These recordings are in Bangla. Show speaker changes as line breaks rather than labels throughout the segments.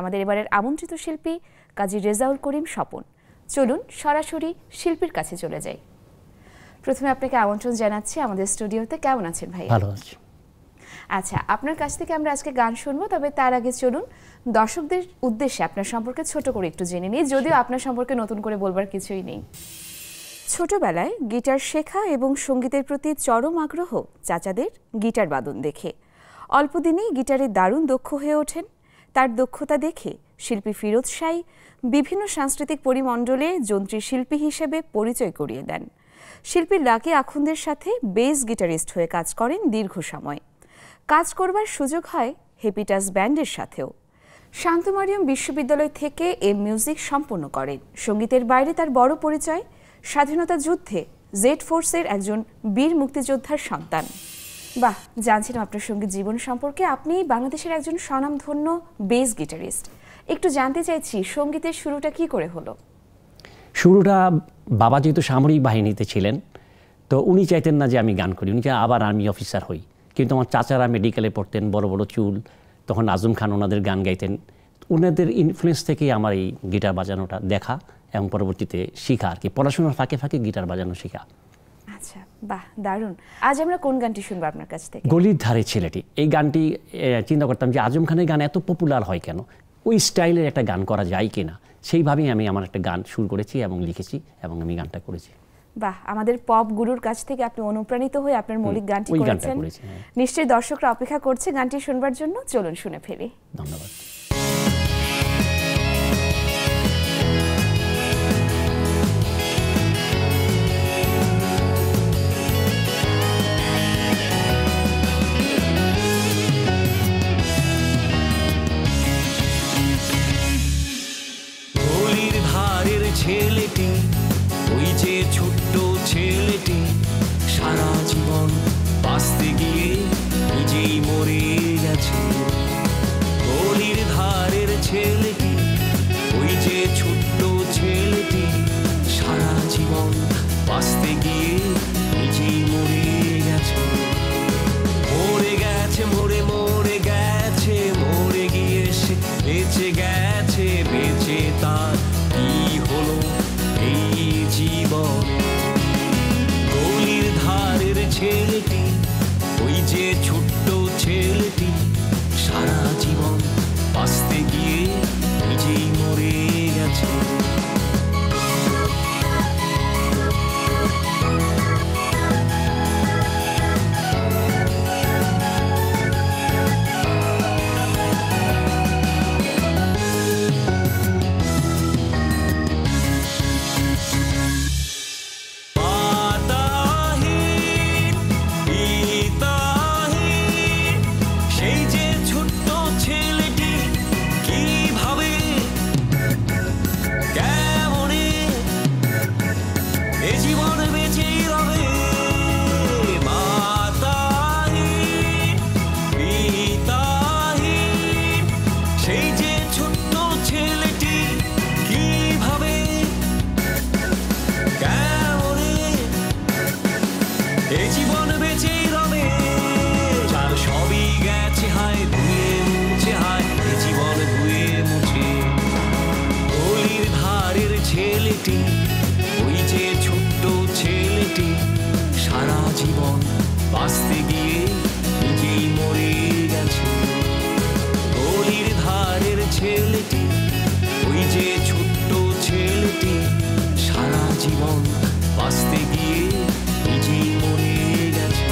আমাদের এবারের আমন্ত্রিত শিল্পী কাজী রেজাউল করিম স্বপন। চলুন সরাসরি শিল্পীর কাছে চলে যাই। প্রথমে আপনাকে আমন্ত্রণ জানাচ্ছি আমাদের স্টুডিওতে। কেমন আছেন ভাই?
ভালো আছি।
আচ্ছা, আপনার কাছ থেকে আমরা আজকে গান শুনবো, তবে তার আগে চলুন দর্শকদের উদ্দেশ্যে আপনার সম্পর্কে ছোট করে একটু জেনে নিই, যদিও আপনার সম্পর্কে নতুন করে বলবার কিছুই নেই। ছোটবেলায় গিটার শেখা এবং সঙ্গীতের প্রতি চরম আগ্রহ চাচাদের গিটার বাদন দেখে অল্পদিনেই গিটারে দারুণ দক্ষ হয়ে ওঠেন। তার দক্ষতা দেখে শিল্পী ফিরোজ শাহ বিভিন্ন সাংস্কৃতিক পরিমণ্ডলে যন্ত্রী শিল্পী হিসেবে পরিচয় করিয়ে দেন। শিল্পী লাকি আখুন্দের সাথে বেস গিটারিস্ট হয়ে কাজ করেন দীর্ঘ সময়। কাজ করবার সুযোগ হয় হেপিটাস ব্যান্ডের সাথেও। শান্তমারিয়াম বিশ্ববিদ্যালয় থেকে মিউজিক সম্পন্ন করেন। সঙ্গীতের বাইরে তার বড় পরিচয় স্বাধীনতা যুদ্ধে জেড ফোর্সের একজন বীর মুক্তিযোদ্ধার সন্তান। বাহ, জানছিলাম আপনার সঙ্গীত জীবন সম্পর্কে। আপনি বাংলাদেশের একজন স্বনামধন্য বেস গিটারিস্ট। একটু জানতে চাইছি, সঙ্গীতের শুরুটা কি করে হলো?
শুরুটা বাবা যেহেতু সামরিক বাহিনীতে ছিলেন, তো উনি চাইতেন না যে আমি গান করি, উনি আবার আর্মি অফিসার হই। কিন্তু আমার চাচারা মেডিকেলে পড়তেন, বড় বড় চুল, তখন আজম খান ওনাদের গান গাইতেন। ওনাদের ইনফ্লুয়েন্স থেকেই আমার এই গিটার বাজানোটা দেখা এবং পরবর্তীতে শেখা আর কি, পড়াশোনার ফাঁকে ফাঁকে গিটার বাজানো শেখা।
আচ্ছা, বাহ, দারুণ। আজ আমরা কোন গানটি শুনবো আপনার কাছ থেকে?
গলির ধারে ছেলেটি। এই গানটি চিন্তা করতাম যে আজম খানের গান এত পপুলার হয় কেন, ওই স্টাইলের একটা গান করা যায় কিনা। সেইভাবেই আমি আমার একটা গান শুরু করেছি এবং লিখেছি এবং আমি গানটা করেছি।
বাহ, আমাদের পপ গুরুর কাছ থেকে আপনি অনুপ্রাণিত হয়ে আপনার মৌলিক গানটি করেছেন। নিশ্চয়ই দর্শকরা অপেক্ষা করছে গানটি শুনবার জন্য। চলুন শুনে ফেলি।
ধন্যবাদ।
ছেলেটি, ওই যে ছোট্ট ছেলেটি, সারা জীবন বাঁচতে গিয়ে নিজেই মরে গেছে। গলির ধারের ছেলেটি, ওই যে ছোট্ট ছেলেটি, সারা জীবন বাঁচতে গিয়ে নিজেই মরে গেছে। মরে গেছে, মরে মরে গেছে, মরে গিয়ে সে বেঁচে গেছে। বেঁচে তার কি হলো এই জীবন? গলির ধারের ছেলেটি, ওই যে ছোট্ট ছেলেটি, সারা জীবন বাঁচতে গিয়ে নিজেই মরে গেছে। ওই যে ছোট্ট ছেলেটি, সারা জীবন বাঁচতে গিয়ে নিজেই মরে গেছে। গলির ধারের ছেলেটি, ওই যে ছোট্ট ছেলেটি, সারা জীবন বাঁচতে গিয়ে নিজেই মরে গেছে।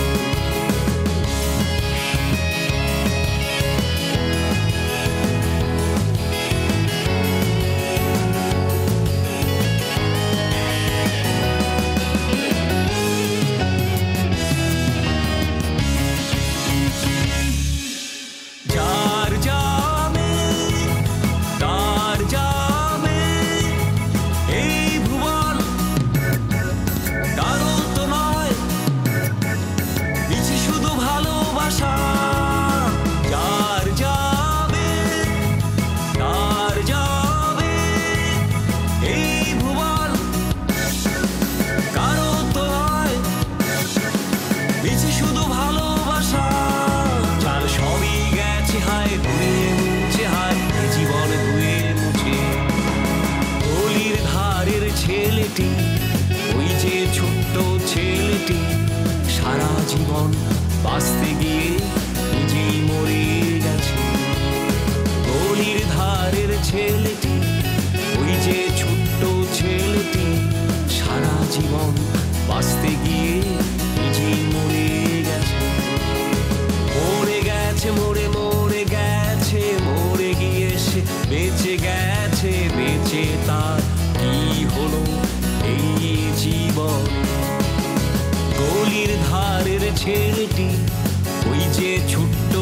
জীবন ছেলেটি, ওই যে ছোট্ট ছেলেটি, সারা জীবন বাঁচতে গিয়ে নিজেই মরে গেছে। গলির ধারের ছেলেটি, ওই যে ছোট্ট ছেলেটি, সারা জীবন বাঁচতে গিয়ে নিজেই মরে গেছে। মরে গেছে, মরে গেছে, মরে গিয়ে সে বেঁচে গেছে। বেঁচে তার কি হলো এই জীবন? গলির ধারের ছেলেটি, ওই যে ছোট্ট